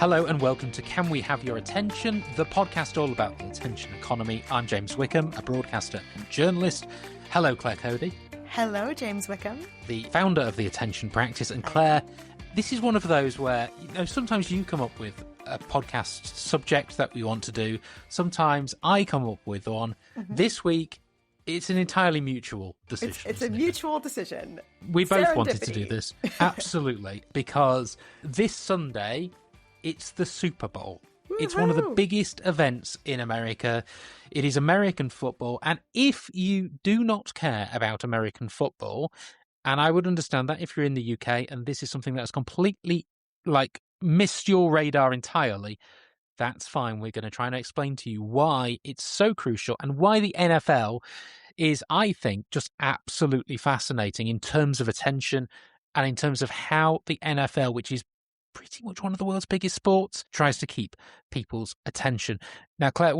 Hello and welcome to Can We Have Your Attention, the podcast all about the attention economy. I'm James Wickham, a broadcaster and journalist. Hello, Claire Coady. Hello, James Wickham. The founder of the Attention Practice. And Claire, this is one of those where, sometimes you come up with a podcast subject that we want to do. Sometimes I come up with one. Mm-hmm. This week, it's an entirely mutual decision. It's a mutual decision. We both wanted to do this. Absolutely. Because this Sunday, it's the Super Bowl. Woo-hoo! It's one of the biggest events in America. It is American football. And if you do not care about American football, and I would understand that if you're in the UK and this is something that's completely, missed your radar entirely, that's fine. We're going to try and explain to you why it's so crucial and why the NFL is, I think, just absolutely fascinating in terms of attention and in terms of how the NFL, which is pretty much one of the world's biggest sports, tries to keep people's attention. Now, Claire,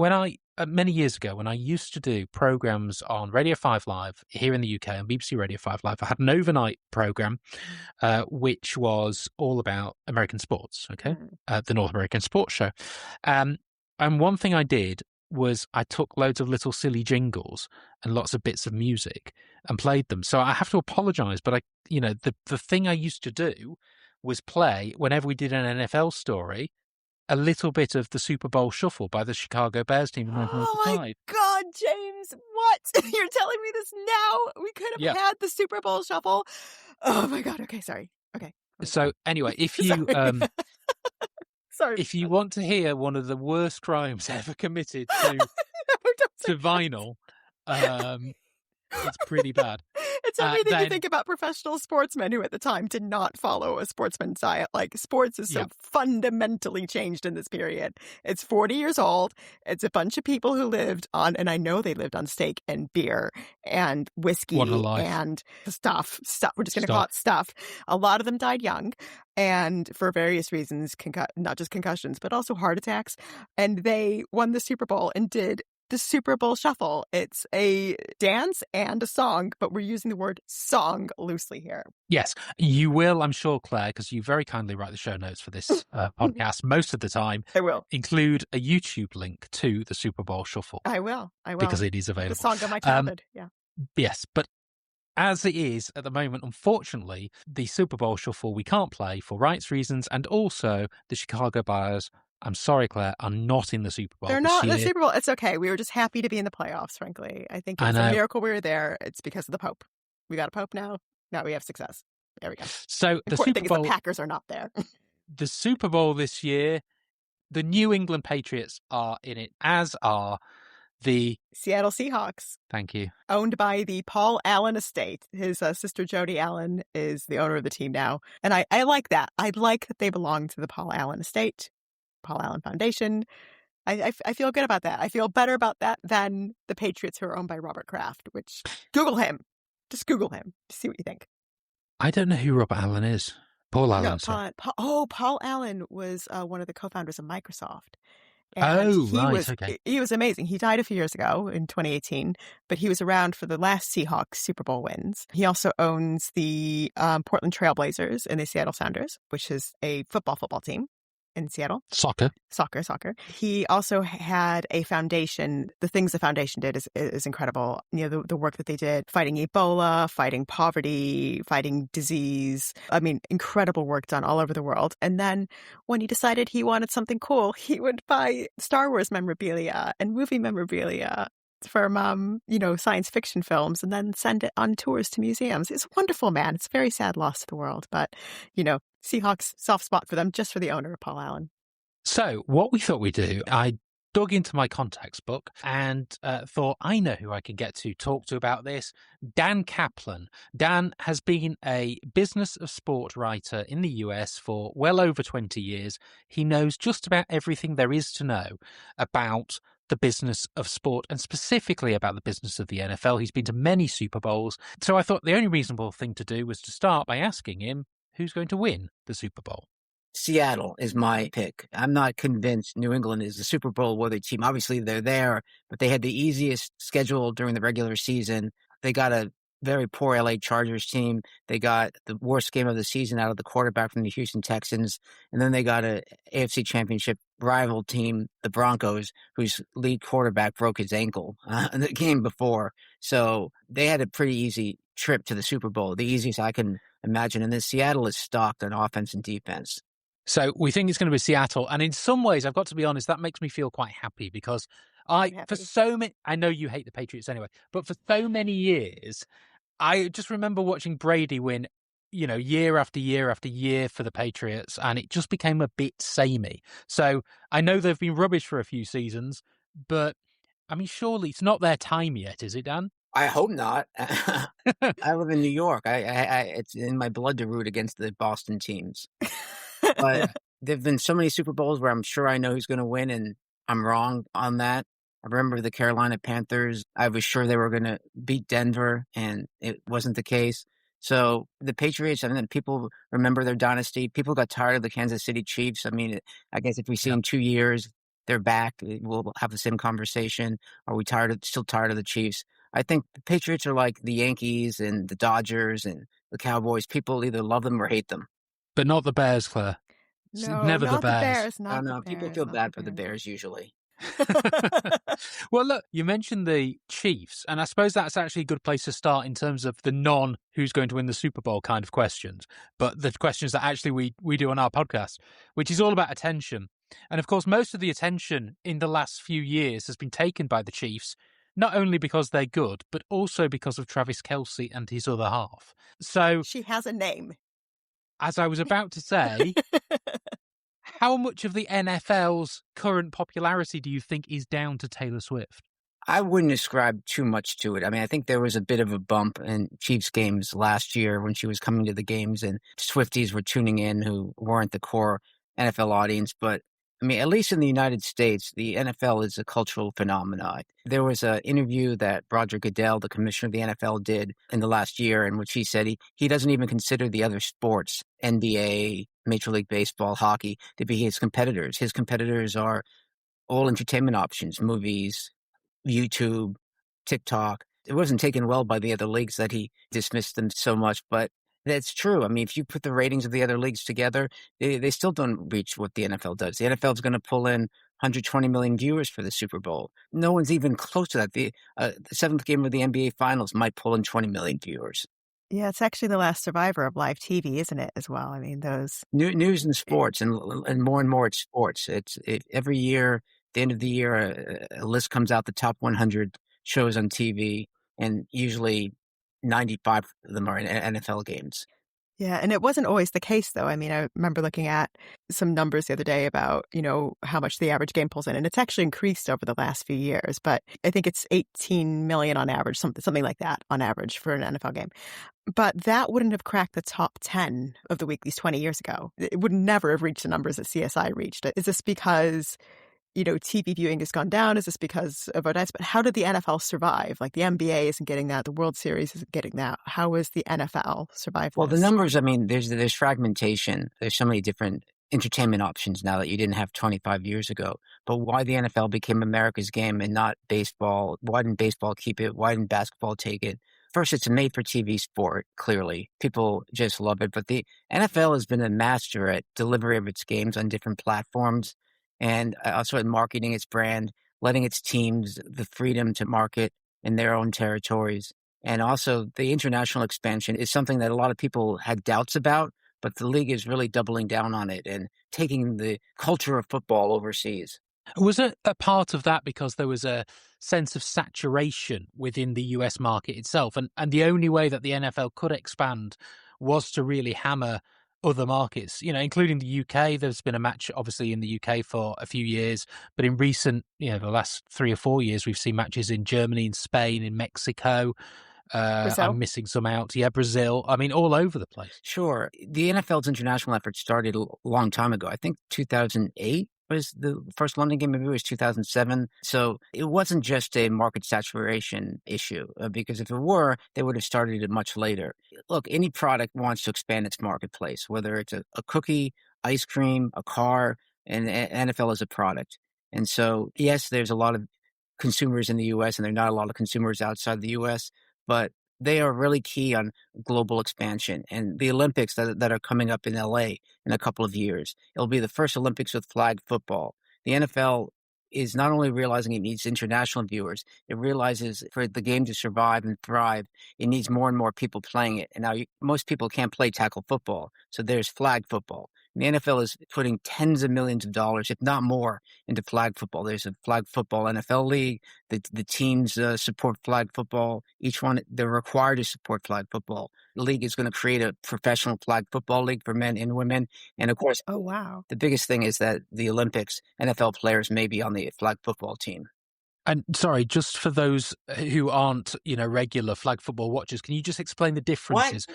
many years ago, when I used to do programs on Radio 5 Live here in the UK and BBC Radio 5 Live, I had an overnight program which was all about American sports, the North American Sports Show. And one thing I did was I took loads of little silly jingles and lots of bits of music and played them. So I have to apologise, but the thing I used to do was play, whenever we did an NFL story, a little bit of the Super Bowl Shuffle by the Chicago Bears team in 1995. Oh my God, James, what? You're telling me this now? We could have had the Super Bowl Shuffle. Oh my God. Okay, sorry. Okay. So anyway, if you if you want to hear one of the worst crimes ever committed to vinyl, it's pretty bad. It's everything you think about professional sportsmen who at the time did not follow a sportsman's diet. Like, sports is so fundamentally changed in this period. It's 40 years old. It's a bunch of people who lived on, and I know they lived on steak and beer and whiskey and stuff. We're just going to call it stuff. A lot of them died young and for various reasons, not just concussions, but also heart attacks. And they won the Super Bowl and did the Super Bowl Shuffle. It's a dance and a song, but we're using the word song loosely here. Yes, you will, I'm sure, Claire, because you very kindly write the show notes for this podcast most of the time. I will. Include a YouTube link to the Super Bowl Shuffle. I will. Because it is available. The song of my childhood, Yes, but as it is at the moment, unfortunately, the Super Bowl Shuffle we can't play for rights reasons, and also the Chicago Bears, I'm sorry, Claire, are not in the Super Bowl. They're not in the Super Bowl. It's okay. We were just happy to be in the playoffs, frankly. I think it's a miracle we were there. It's because of the Pope. We got a Pope now. Now we have success. There we go. So the important Super Bowl, thing is the Packers are not there. The Super Bowl this year, the New England Patriots are in it, as are the Seattle Seahawks. Thank you. Owned by the Paul Allen estate. His sister Jody Allen is the owner of the team now. And I like that. I like that they belong to the Paul Allen estate. Paul Allen Foundation. I feel good about that. I feel better about that than the Patriots who are owned by Robert Kraft, which Google him. Just Google him to see what you think. I don't know who Robert Allen is. Paul Allen. No, Paul Allen was one of the co-founders of Microsoft. Okay. He was amazing. He died a few years ago in 2018, but he was around for the last Seahawks Super Bowl wins. He also owns the Portland Trail Blazers and the Seattle Sounders, which is a football team in Seattle. Soccer. He also had a foundation. The things the foundation did is incredible. The work that they did, fighting Ebola, fighting poverty, fighting disease. I mean, incredible work done all over the world. And then when he decided he wanted something cool, he would buy Star Wars memorabilia and movie memorabilia from, science fiction films and then send it on tours to museums. It's a wonderful man. It's a very sad loss to the world. But, Seahawks, soft spot for them just for the owner, Paul Allen. So what we thought we'd do, I dug into my contacts book and thought, I know who I could get to talk to about this. Dan Kaplan. Dan has been a business of sport writer in the US for well over 20 years. He knows just about everything there is to know about the business of sport and specifically about the business of the NFL. He's been to many Super Bowls. So I thought the only reasonable thing to do was to start by asking him who's going to win the Super Bowl. Seattle is my pick. I'm not convinced New England is the Super Bowl worthy team. Obviously, they're there, but they had the easiest schedule during the regular season. They got a very poor LA Chargers team. They got the worst game of the season out of the quarterback from the Houston Texans. And then they got a AFC Championship rival team, the Broncos, whose lead quarterback broke his ankle in the game before. So they had a pretty easy trip to the Super Bowl, the easiest I can imagine. And then Seattle is stocked on offense and defense. So we think it's going to be Seattle. And in some ways, I've got to be honest, that makes me feel quite happy because I know you hate the Patriots anyway, but for so many years, I just remember watching Brady win, year after year after year for the Patriots, and it just became a bit samey. So I know they've been rubbish for a few seasons, but I mean, surely it's not their time yet, is it, Dan? I hope not. I live in New York. It's in my blood to root against the Boston teams. But there've been so many Super Bowls where I'm sure I know who's going to win, and I'm wrong on that. I remember the Carolina Panthers. I was sure they were going to beat Denver, and it wasn't the case. So the Patriots, I mean, people remember their dynasty. People got tired of the Kansas City Chiefs. I mean, I guess if we see in 2 years they're back, we'll have the same conversation. Are we still tired of the Chiefs? I think the Patriots are like the Yankees and the Dodgers and the Cowboys. People either love them or hate them. But not the Bears, Claire. It's No, never not the Bears. Not I don't know. the People Bears, feel not bad the for the Bears. Bears usually. Well, look, you mentioned the Chiefs, and I suppose that's actually a good place to start in terms of the who's going to win the Super Bowl kind of questions, but the questions that actually we do on our podcast, which is all about attention. And of course, most of the attention in the last few years has been taken by the Chiefs, not only because they're good, but also because of Travis Kelce and his other half. So she has a name. As I was about to say, how much of the NFL's current popularity do you think is down to Taylor Swift? I wouldn't ascribe too much to it. I mean, I think there was a bit of a bump in Chiefs games last year when she was coming to the games and Swifties were tuning in who weren't the core NFL audience. But I mean, at least in the United States, the NFL is a cultural phenomenon. There was an interview that Roger Goodell, the commissioner of the NFL, did in the last year in which he said he doesn't even consider the other sports, NBA, Major League Baseball, hockey, to be his competitors. His competitors are all entertainment options, movies, YouTube, TikTok. It wasn't taken well by the other leagues that he dismissed them so much, but that's true. I mean, if you put the ratings of the other leagues together, they still don't reach what the NFL does. The NFL is going to pull in 120 million viewers for the Super Bowl. No one's even close to that. The seventh game of the NBA Finals might pull in 20 million viewers. Yeah, it's actually the last survivor of live TV, isn't it, as well? I mean, those... News and sports, and more it's sports. Every year, at the end of the year, a list comes out, the top 100 shows on TV, and usually 95 of them are in NFL games. Yeah, and it wasn't always the case, though. I mean, I remember looking at some numbers the other day about, how much the average game pulls in, and it's actually increased over the last few years, but I think it's 18 million on average, something like that on average for an NFL game. But that wouldn't have cracked the top 10 of the weeklies 20 years ago. It would never have reached the numbers that CSI reached. Is this because, TV viewing has gone down? Is this because of our diets? But how did the NFL survive? Like the NBA isn't getting that. The World Series isn't getting that. How is the NFL survive? Well, the numbers, I mean, there's fragmentation. There's so many different entertainment options now that you didn't have 25 years ago. But why the NFL became America's game and not baseball? Why didn't baseball keep it? Why didn't basketball take it? First, it's a made-for-TV sport, clearly. People just love it. But the NFL has been a master at delivery of its games on different platforms and also at marketing its brand, letting its teams the freedom to market in their own territories. And also the international expansion is something that a lot of people had doubts about, but the league is really doubling down on it and taking the culture of football overseas. Was it a part of that because there was a sense of saturation within the US market itself? And the only way that the NFL could expand was to really hammer other markets, including the UK. There's been a match, obviously, in the UK for a few years, but in recent, the last 3 or 4 years, we've seen matches in Germany, in Spain, in Mexico. I'm missing some out. Yeah, Brazil. I mean, all over the place. Sure. The NFL's international effort started a long time ago. I think 2008 was the first London game. Maybe it was 2007. So it wasn't just a market saturation issue, because if it were, they would have started it much later. Look, any product wants to expand its marketplace, whether it's a cookie, ice cream, a car, and NFL is a product. And so, yes, there's a lot of consumers in the U.S. and there are not a lot of consumers outside the U.S., but they are really key on global expansion. And the Olympics that are coming up in LA in a couple of years, it'll be the first Olympics with flag football. The NFL is not only realizing it needs international viewers, it realizes for the game to survive and thrive, it needs more and more people playing it. And now most people can't play tackle football, so there's flag football. And the NFL is putting tens of millions of dollars, if not more, into flag football. There's a flag football NFL league. The teams support flag football. Each one, they're required to support flag football. The league is going to create a professional flag football league for men and women. And of course, Oh, wow. the biggest thing is that the Olympics, NFL players may be on the flag football team. And sorry, just for those who aren't, regular flag football watchers, can you just explain the differences?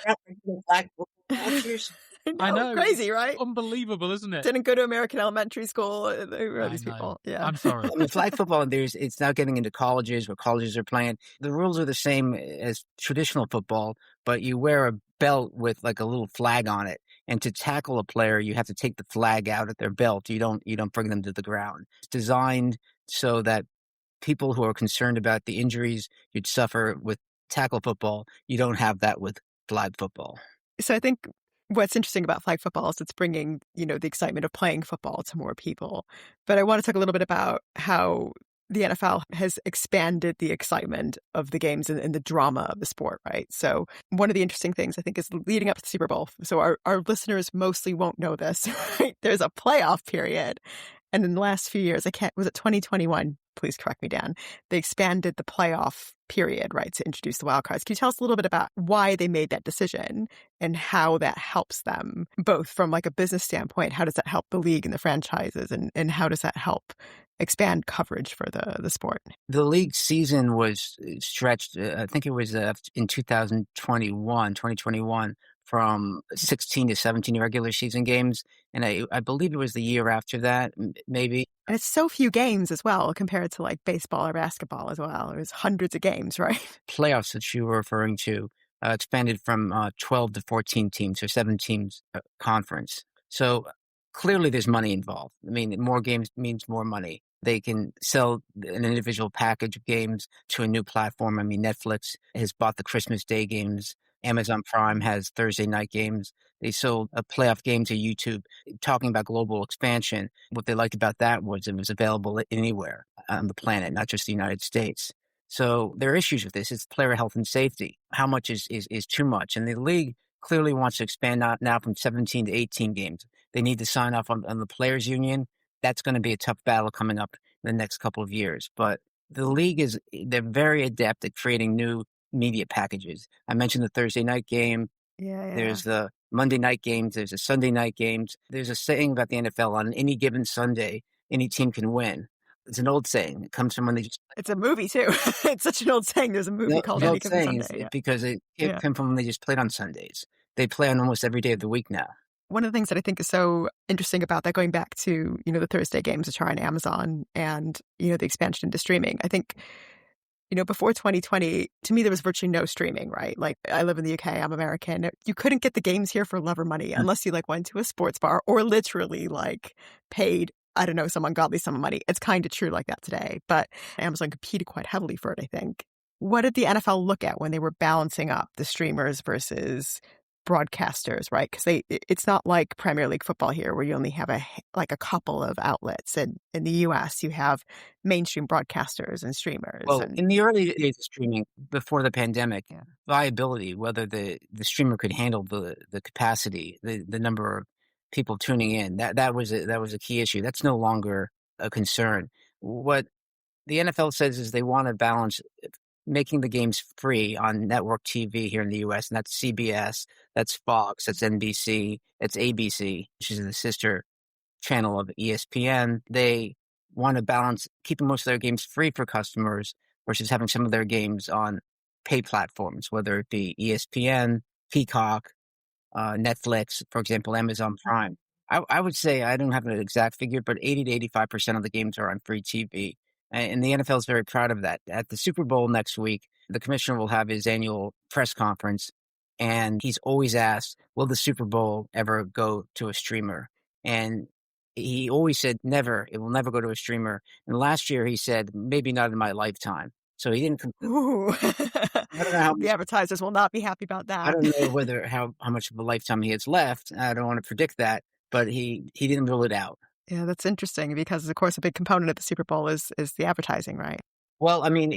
Flag football watchers? I know. Crazy, right? Unbelievable, isn't it? Didn't go to American elementary school. Who are I these know. people? Yeah. I'm sorry. I mean, flag football, it's now getting into colleges where colleges are playing. The rules are the same as traditional football, but you wear a belt with like a little flag on it. And to tackle a player, you have to take the flag out of their belt. You don't bring them to the ground. It's designed so that people who are concerned about the injuries you'd suffer with tackle football, you don't have that with flag football. So I think what's interesting about flag football is it's bringing, the excitement of playing football to more people. But I want to talk a little bit about how the NFL has expanded the excitement of the games and the drama of the sport, right? So one of the interesting things I think is leading up to the Super Bowl. So our listeners mostly won't know this, right? There's a playoff period. And in the last few years, was it 2021? Please correct me, Dan. They expanded the playoff period, right, to introduce the wild cards. Can you tell us a little bit about why they made that decision and how that helps them, both from like a business standpoint? How does that help the league and the franchises, and how does that help expand coverage for the sport? The league season was stretched, I think it was in 2021, from 16 to 17 regular season games. And I believe it was the year after that, maybe. And it's so few games as well compared to like baseball or basketball as well. It was hundreds of games, right? Playoffs that you were referring to expanded from 12 to 14 teams, or 7 teams conference. So clearly there's money involved. I mean, more games means more money. They can sell an individual package of games to a new platform. I mean, Netflix has bought the Christmas Day games. Amazon Prime has Thursday night games. They sold a playoff game to YouTube. Talking about global expansion, what they liked about that was it was available anywhere on the planet, not just the United States. So there are issues with this. It's player health and safety. How much is too much? And the league clearly wants to expand now from 17 to 18 games. They need to sign off on the players' union. That's going to be a tough battle coming up in the next couple of years. But the league they're very adept at creating new media packages. I mentioned the Thursday night game. Yeah. There's the Monday night games. There's the Sunday night games. There's a saying about the NFL: on any given Sunday, any team can win. It's an old saying. It comes from when they just... It's a movie too. It's such an old saying. There's a movie called Any Given Sunday. Yeah. Because it came from when they just played on Sundays. They play on almost every day of the week now. One of the things that I think is so interesting about that, going back to, the Thursday games which are on Amazon and, the expansion into streaming, I think, before 2020, to me, there was virtually no streaming, right? Like, I live in the UK, I'm American. You couldn't get the games here for love or money unless you went to a sports bar or literally paid, I don't know, some ungodly sum of money. It's kind of true like that today, but Amazon competed quite heavily for it, I think. What did the NFL look at when they were balancing up the streamers versus broadcasters, right? Because it's not like Premier League football here where you only have a couple of outlets. And in the US, you have mainstream broadcasters and streamers. Well, in the early days of streaming, before the pandemic, viability, whether the streamer could handle the capacity, the number of people tuning in, that was a key issue. That's no longer a concern. What the NFL says is they want to balance making the games free on network TV here in the U.S., and that's CBS, that's Fox, that's NBC, that's ABC, which is the sister channel of ESPN. They want to balance keeping most of their games free for customers versus having some of their games on pay platforms, whether it be ESPN, Peacock, Netflix, for example, Amazon Prime. I would say, I don't have an exact figure, but 80 to 85% of the games are on free TV. And the NFL is very proud of that. At the Super Bowl next week, the commissioner will have his annual press conference, and he's always asked, will the Super Bowl ever go to a streamer? And he always said, never. It will never go to a streamer. And last year he said, maybe not in my lifetime. So he didn't. Ooh. I don't know how The advertisers will not be happy about I that. don't know how much of a lifetime he has left. I don't want to predict that, but he didn't rule it out. Yeah, that's interesting because, of course, a big component of the Super Bowl is the advertising, right? Well, I mean,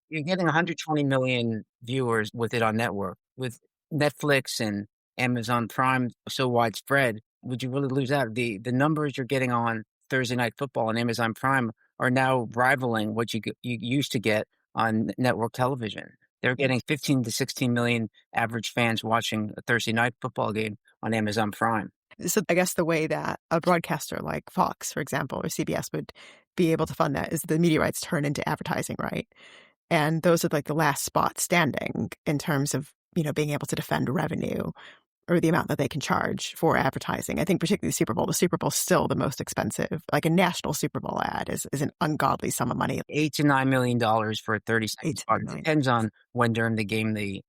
you're getting 120 million viewers with it on network. With Netflix and Amazon Prime so widespread, would you really lose out? The numbers you're getting on Thursday Night Football and Amazon Prime are now rivaling what you used to get on network television. They're getting 15 to 16 million average fans watching a Thursday Night Football game on Amazon Prime. So I guess the way that a broadcaster like Fox, for example, or CBS would be able to fund that is the media rights turn into advertising, right? And those are like the last spot standing in terms of, being able to defend revenue or the amount that they can charge for advertising. I think particularly the Super Bowl's still the most expensive. Like a national Super Bowl ad is an ungodly sum of money. $8 to $9 million for a 30-second spot. It depends on when during the game the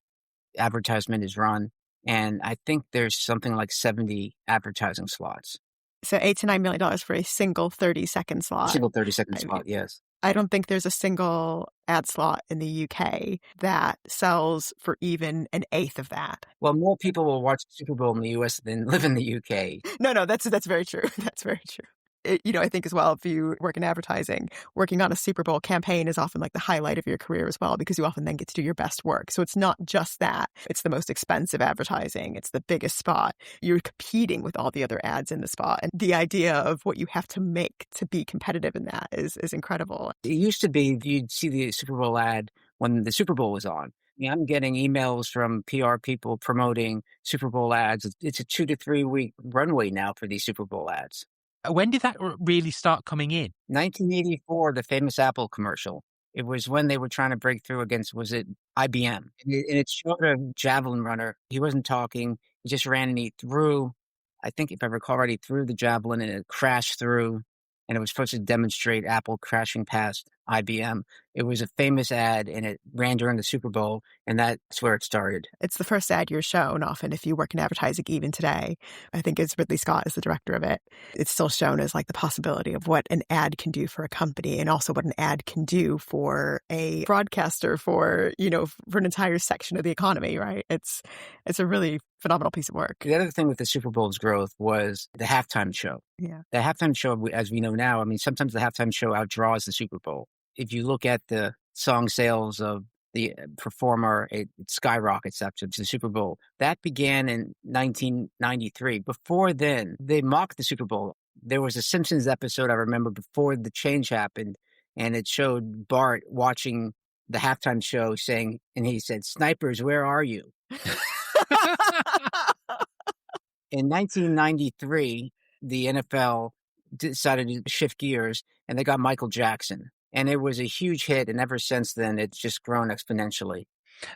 advertisement is run. And I think there's something like 70 advertising slots. So $8 to $9 million for a single 30-second slot. Single 30-second slot, yes. I don't think there's a single ad slot in the UK that sells for even an eighth of that. Well, more people will watch the Super Bowl in the US than live in the UK. No, that's very true. That's very true. I think as well, if you work in advertising, working on a Super Bowl campaign is often like the highlight of your career as well, because you often then get to do your best work. So it's not just that. It's the most expensive advertising. It's the biggest spot. You're competing with all the other ads in the spot. And the idea of what you have to make to be competitive in that is incredible. It used to be you'd see the Super Bowl ad when the Super Bowl was on. I'm getting emails from PR people promoting Super Bowl ads. It's a 2 to 3 week runway now for these Super Bowl ads. When did that really start coming in? 1984, the famous Apple commercial. It was when they were trying to break through against, was it IBM? And it showed a javelin runner. He wasn't talking. He just ran and he threw, I think if I recall right, he threw the javelin and it crashed through. And it was supposed to demonstrate Apple crashing past IBM. It was a famous ad and it ran during the Super Bowl, and that's where it started. It's the first ad you're shown often if you work in advertising even today. I think it's Ridley Scott is the director of it. It's still shown as like the possibility of what an ad can do for a company and also what an ad can do for a broadcaster for an entire section of the economy, right? It's a really phenomenal piece of work. The other thing with the Super Bowl's growth was the halftime show. Yeah. The halftime show, as we know now, I mean, sometimes the halftime show outdraws the Super Bowl. If you look at the song sales of the performer, it skyrockets after the Super Bowl. That began in 1993. Before then, they mocked the Super Bowl. There was a Simpsons episode I remember before the change happened, and it showed Bart watching the halftime show saying, and he said, "Snipers, where are you?" In 1993, the NFL decided to shift gears, and they got Michael Jackson. And it was a huge hit, and ever since then, it's just grown exponentially.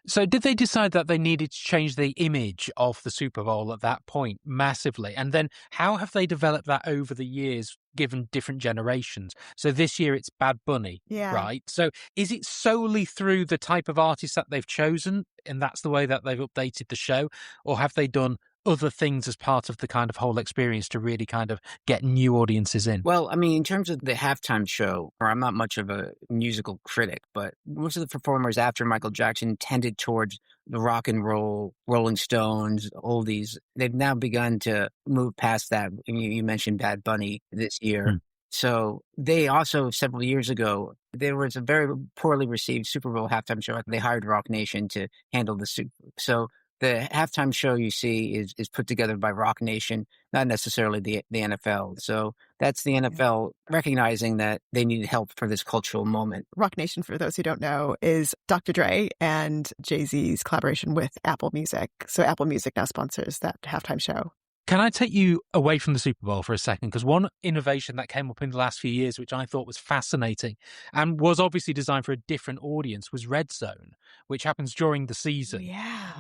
So did they decide that they needed to change the image of the Super Bowl at that point massively? And then how have they developed that over the years, given different generations? So this year it's Bad Bunny, right? So is it solely through the type of artist that they've chosen, and that's the way that they've updated the show? Or have they done other things as part of the kind of whole experience to really kind of get new audiences in? Well, I mean, in terms of the halftime show, or I'm not much of a musical critic, but most of the performers after Michael Jackson tended towards the rock and roll, Rolling Stones, oldies. They've now begun to move past that. You mentioned Bad Bunny this year. So they also, several years ago, there was a very poorly received Super Bowl halftime show. They hired Rock Nation to handle the Super Bowl. So the halftime show you see is put together by Rock Nation, not necessarily the NFL. So that's the NFL recognizing that they need help for this cultural moment. Rock Nation, for those who don't know, is Dr. Dre and Jay-Z's collaboration with Apple Music. So Apple Music now sponsors that halftime show. Can I take you away from the Super Bowl for a second? Because one innovation that came up in the last few years, which I thought was fascinating and was obviously designed for a different audience, was Red Zone, which happens during the season,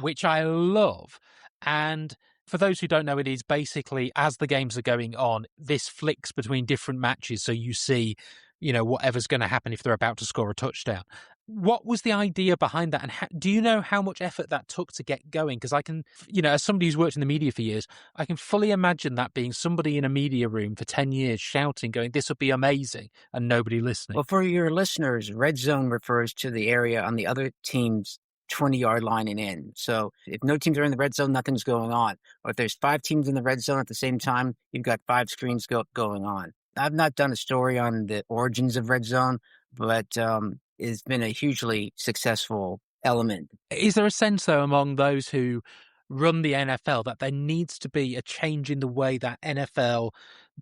which I love. And for those who don't know, it is basically, as the games are going on, this flicks between different matches. So you see, whatever's going to happen if they're about to score a touchdown. What was the idea behind that? And do you know how much effort that took to get going? Because I can, as somebody who's worked in the media for years, I can fully imagine that being somebody in a media room for 10 years shouting, going, this would be amazing, and nobody listening. Well, for your listeners, red zone refers to the area on the other team's 20-yard line and in. So if no teams are in the red zone, nothing's going on. Or if there's 5 teams in the red zone at the same time, you've got 5 screens going on. I've not done a story on the origins of red zone, but it's been a hugely successful element. Is there a sense, though, among those who run the NFL that there needs to be a change in the way that NFL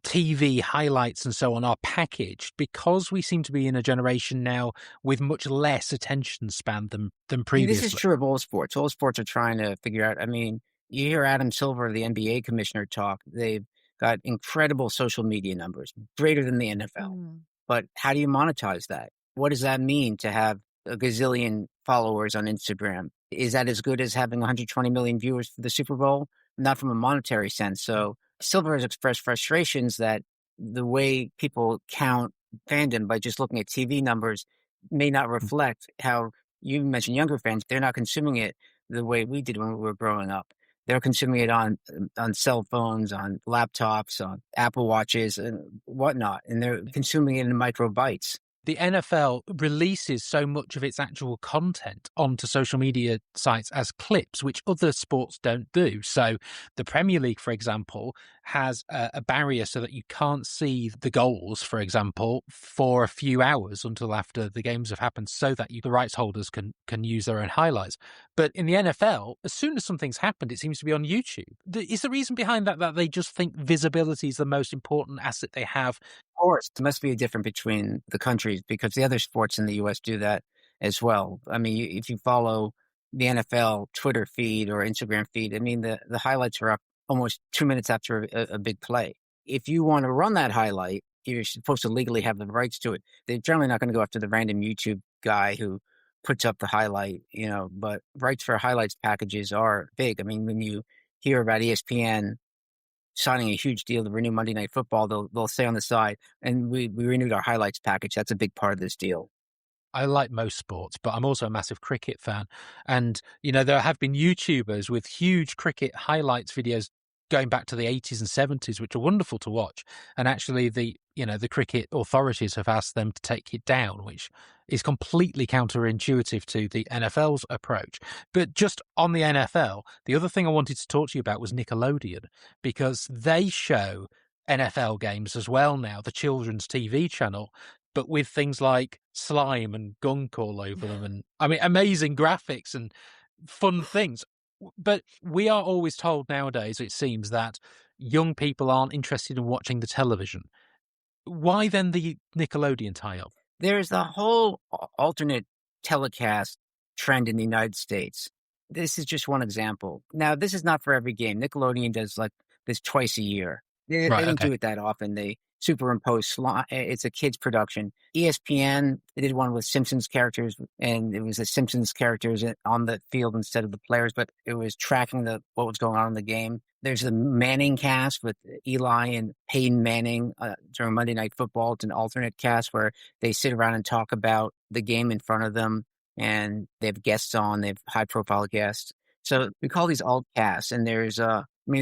TV highlights and so on are packaged, because we seem to be in a generation now with much less attention span than previously? This is true of all sports. All sports are trying to figure out. I mean, you hear Adam Silver, the NBA commissioner, talk. They've got incredible social media numbers, greater than the NFL. But how do you monetize that? What does that mean to have a gazillion followers on Instagram? Is that as good as having 120 million viewers for the Super Bowl? Not from a monetary sense. So Silver has expressed frustrations that the way people count fandom by just looking at TV numbers may not reflect how you mentioned younger fans. They're not consuming it the way we did when we were growing up. They're consuming it on cell phones, on laptops, on Apple Watches and whatnot. And they're consuming it in micro bites. The NFL releases so much of its actual content onto social media sites as clips, which other sports don't do. So the Premier League, for example, has a barrier so that you can't see the goals, for example, for a few hours until after the games have happened, so that the rights holders can use their own highlights. But in the NFL, as soon as something's happened, it seems to be on YouTube. Is the reason behind that they just think visibility is the most important asset they have? Of course, there must be a difference between the countries, because the other sports in the U.S. do that as well. I mean, if you follow the NFL Twitter feed or Instagram feed, I mean, the highlights are up almost 2 minutes after a big play. If you want to run that highlight, you're supposed to legally have the rights to it. They're generally not going to go after the random YouTube guy who puts up the highlight, but rights for highlights packages are big. I mean, when you hear about ESPN signing a huge deal to renew Monday Night Football, they'll say on the side, and we renewed our highlights package. That's a big part of this deal. I like most sports, but I'm also a massive cricket fan. And, there have been YouTubers with huge cricket highlights videos going back to the 80s and 70s, which are wonderful to watch. And actually the cricket authorities have asked them to take it down, which is completely counterintuitive to the NFL's approach. But just on the NFL, the other thing I wanted to talk to you about was Nickelodeon, because they show NFL games as well now, the children's TV channel, but with things like slime and gunk all over them, and amazing graphics and fun things. But we are always told nowadays, it seems, that young people aren't interested in watching the television. Why then the Nickelodeon tie-up? There's the whole alternate telecast trend in the United States. This is just one example. Now, this is not for every game. Nickelodeon does like this twice a year. They don't do it that often. They superimpose slime. It's a kid's production. ESPN, they did one with Simpsons characters, and it was the Simpsons characters on the field instead of the players, but it was tracking what was going on in the game. There's the Manning cast with Eli and Peyton Manning during Monday Night Football. It's an alternate cast where they sit around and talk about the game in front of them, and they have guests on. They have high-profile guests. So we call these alt casts, and there's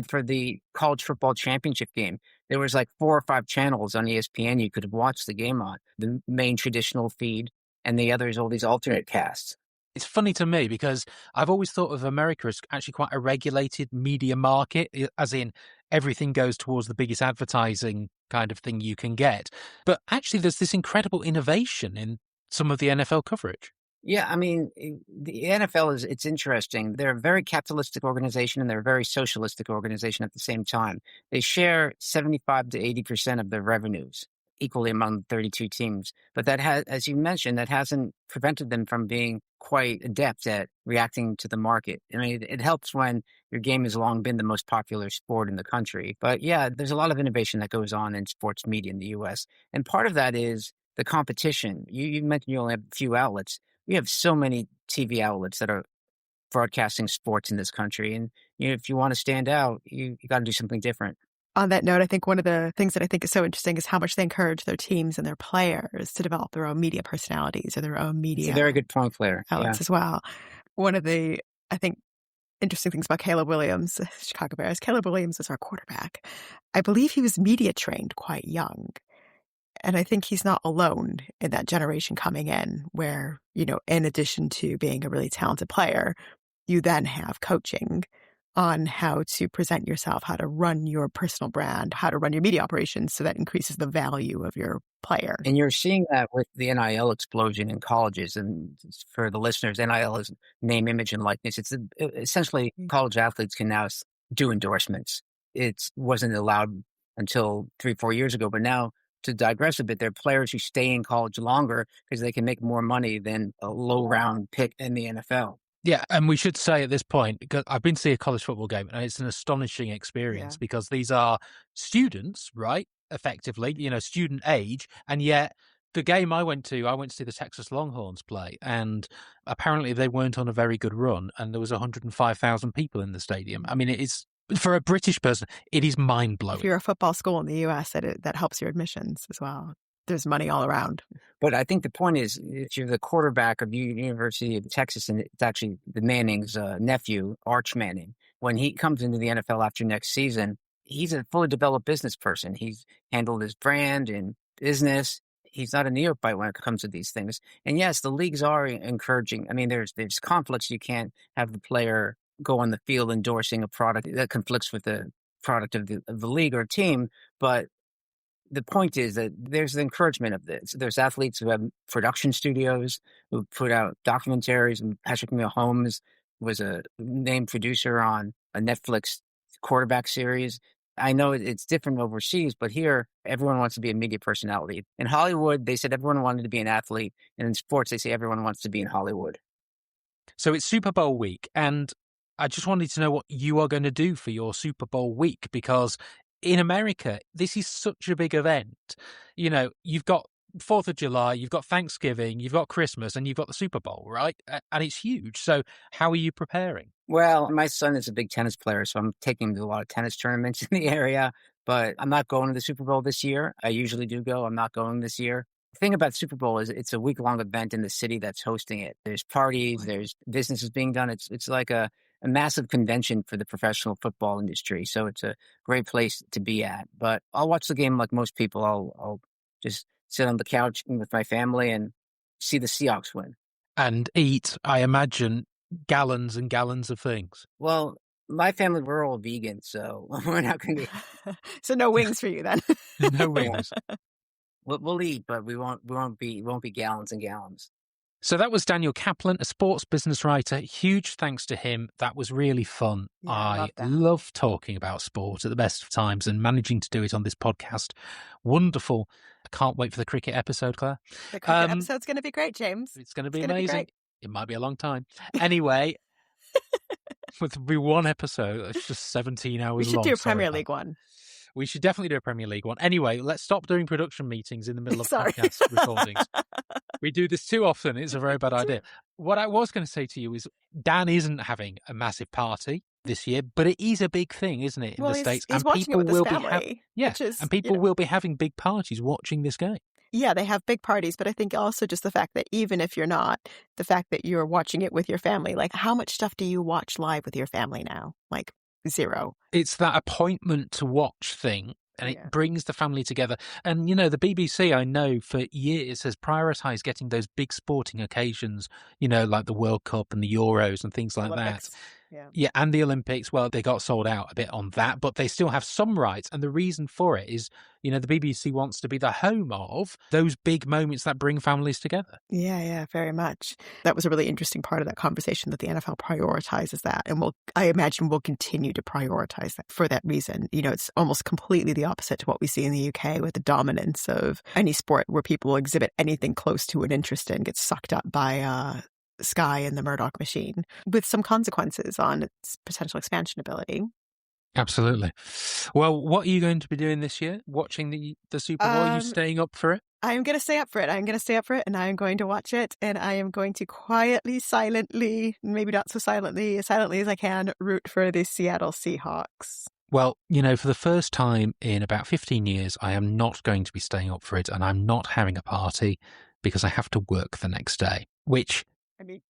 for the college football championship game, there was like 4 or 5 channels on ESPN you could watch the game on. The main traditional feed, and the others, all these alternate casts. It's funny to me because I've always thought of America as actually quite a regulated media market, as in everything goes towards the biggest advertising kind of thing you can get. But actually, there's this incredible innovation in some of the NFL coverage. Yeah, the NFL it's interesting. They're a very capitalistic organization and they're a very socialistic organization at the same time. They share 75 to 80% of their revenues equally among 32 teams. But that has, as you mentioned, that hasn't prevented them from being quite adept at reacting to the market. It helps when your game has long been the most popular sport in the country. But yeah, there's a lot of innovation that goes on in sports media in the U.S. And part of that is the competition. You mentioned you only have a few outlets. We have so many TV outlets that are broadcasting sports in this country. And if you want to stand out, you got to do something different. On that note, I think one of the things that I think is so interesting is how much they encourage their teams and their players to develop their own media personalities or their own media It's a very good point, Claire. outlets as well. One of the, I think, interesting things about Caleb Williams, Chicago Bears, Caleb Williams is our quarterback. I believe he was media trained quite young. And I think he's not alone in that generation coming in where, in addition to being a really talented player, you then have coaching on how to present yourself, how to run your personal brand, how to run your media operations so that increases the value of your player. And you're seeing that with the NIL explosion in colleges. And for the listeners, NIL is name, image, and likeness. It's essentially college athletes can now do endorsements. It wasn't allowed until 3-4 years ago, but now, to digress a bit, there are players who stay in college longer because they can make more money than a low-round pick in the NFL. Yeah, and we should say at this point, because I've been to see a college football game, and it's an astonishing experience because these are students, right, effectively, student age, and yet the game I went to see the Texas Longhorns play, and apparently they weren't on a very good run, and there was 105,000 people in the stadium. I mean, it is... For a British person, it is mind-blowing. If you're a football school in the U.S., that helps your admissions as well. There's money all around. But I think the point is, if you're the quarterback of the University of Texas, and it's actually the Manning's nephew, Arch Manning, when he comes into the NFL after next season, he's a fully developed business person. He's handled his brand and business. He's not a neophyte when it comes to these things. And yes, the leagues are encouraging. I mean, there's conflicts. You can't have the player go on the field endorsing a product that conflicts with the product of the league or team. But the point is that there's the encouragement of this. There's athletes who have production studios who put out documentaries, and Patrick Mahomes was a named producer on a Netflix quarterback series. I know it's different overseas, but here everyone wants to be a media personality. In Hollywood, they said everyone wanted to be an athlete. And in sports, they say everyone wants to be in Hollywood. So it's Super Bowl week, and I just wanted to know what you are going to do for your Super Bowl week, because in America, this is such a big event. You've got 4th of July, you've got Thanksgiving, you've got Christmas, and you've got the Super Bowl, right? And it's huge. So how are you preparing? Well, my son is a big tennis player, so I'm taking him to a lot of tennis tournaments in the area, but I'm not going to the Super Bowl this year. I usually do go. I'm not going this year. The thing about Super Bowl is it's a week-long event in the city that's hosting it. There's parties, there's businesses being done. It's like a massive convention for the professional football industry. So it's a great place to be at. But I'll watch the game like most people. I'll just sit on the couch with my family and see the Seahawks win. And eat, I imagine, gallons and gallons of things. Well, my family, we're all vegan, so we're not going to. So no wings for you then. No wings. We'll eat, but we won't be gallons and gallons. So that was Daniel Kaplan, a sports business writer. Huge thanks to him. That was really fun. Yeah, I love talking about sport at the best of times and managing to do it on this podcast. Wonderful. I can't wait for the cricket episode, Claire. The cricket episode's going to be great, James. It's going to be amazing. It might be a long time. Anyway, with be one episode, it's just 17 hours long. We should do a Premier League one. We should definitely do a Premier League one. Anyway, let's stop doing production meetings in the middle of podcast recordings. We do this too often. It's a very bad idea. What I was going to say to you is Dan isn't having a massive party this year, but it is a big thing, isn't it, in the States? He's watching it with his family. And people will be having big parties watching this game. Yeah, they have big parties, but I think also just the fact that even if you're not, the fact that you're watching it with your family, like how much stuff do you watch live with your family now? Like zero. It's that appointment to watch thing, and it brings the family together. And, the BBC, I know for years has prioritised getting those big sporting occasions, like the World Cup and the Euros and things like Olympics. that. Yeah, and the Olympics. Well, they got sold out a bit on that, but they still have some rights. And the reason for it is, the BBC wants to be the home of those big moments that bring families together. Yeah, very much. That was a really interesting part of that conversation, that the NFL prioritizes that. And I imagine we'll continue to prioritize that for that reason. It's almost completely the opposite to what we see in the UK with the dominance of any sport where people exhibit anything close to an interest in gets sucked up by Sky and the Murdoch machine, with some consequences on its potential expansion ability. Absolutely. Well, what are you going to be doing this year? Watching the Super Bowl? Are you staying up for it? I'm going to stay up for it. And I'm going to watch it. And I am going to quietly, silently, maybe not so silently as I can, root for the Seattle Seahawks. Well, for the first time in about 15 years, I am not going to be staying up for it, and I'm not having a party because I have to work the next day, which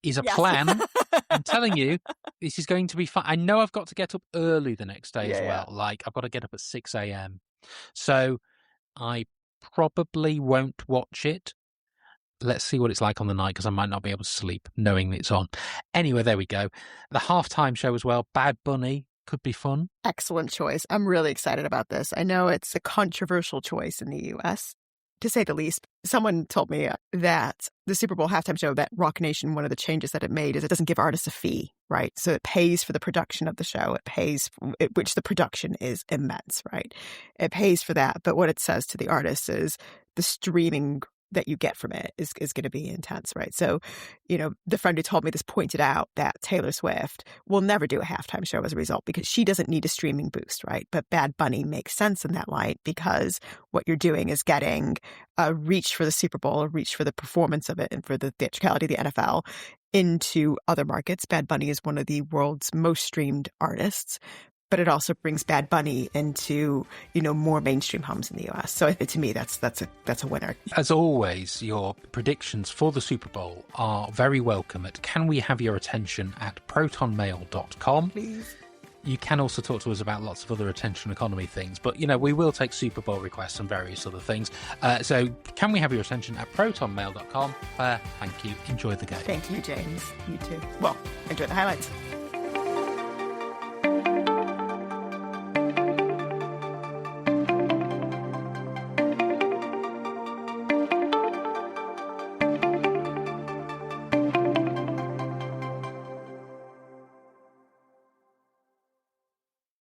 is a plan. I'm telling you, this is going to be fun. I know I've got to get up early the next day as well. Like, I've got to get up at 6 a.m. So I probably won't watch it. Let's see what it's like on the night, because I might not be able to sleep knowing it's on. Anyway, there we go. The halftime show as well, Bad Bunny, could be fun. Excellent choice. I'm really excited about this. I know it's a controversial choice in the U.S., to say the least. Someone told me that the Super Bowl halftime show, that Rock Nation, one of the changes that it made is it doesn't give artists a fee, right? So it pays for the production of the show. It pays, which the production is immense, right? It pays for that. But what it says to the artists is the streaming that you get from it is going to be intense, right? So, the friend who told me this pointed out that Taylor Swift will never do a halftime show as a result because she doesn't need a streaming boost, right? But Bad Bunny makes sense in that light because what you're doing is getting a reach for the Super Bowl, a reach for the performance of it and for the theatricality of the NFL into other markets. Bad Bunny is one of the world's most streamed artists, but it also brings Bad Bunny into, more mainstream homes in the US. So to me, that's a winner. As always, your predictions for the Super Bowl are very welcome at canwehaveyourattention@protonmail.com. Please. You can also talk to us about lots of other attention economy things, but, we will take Super Bowl requests and various other things. So can we have your attention at protonmail.com? Thank you. Enjoy the game. Thank you, James. You too. Well, enjoy the highlights.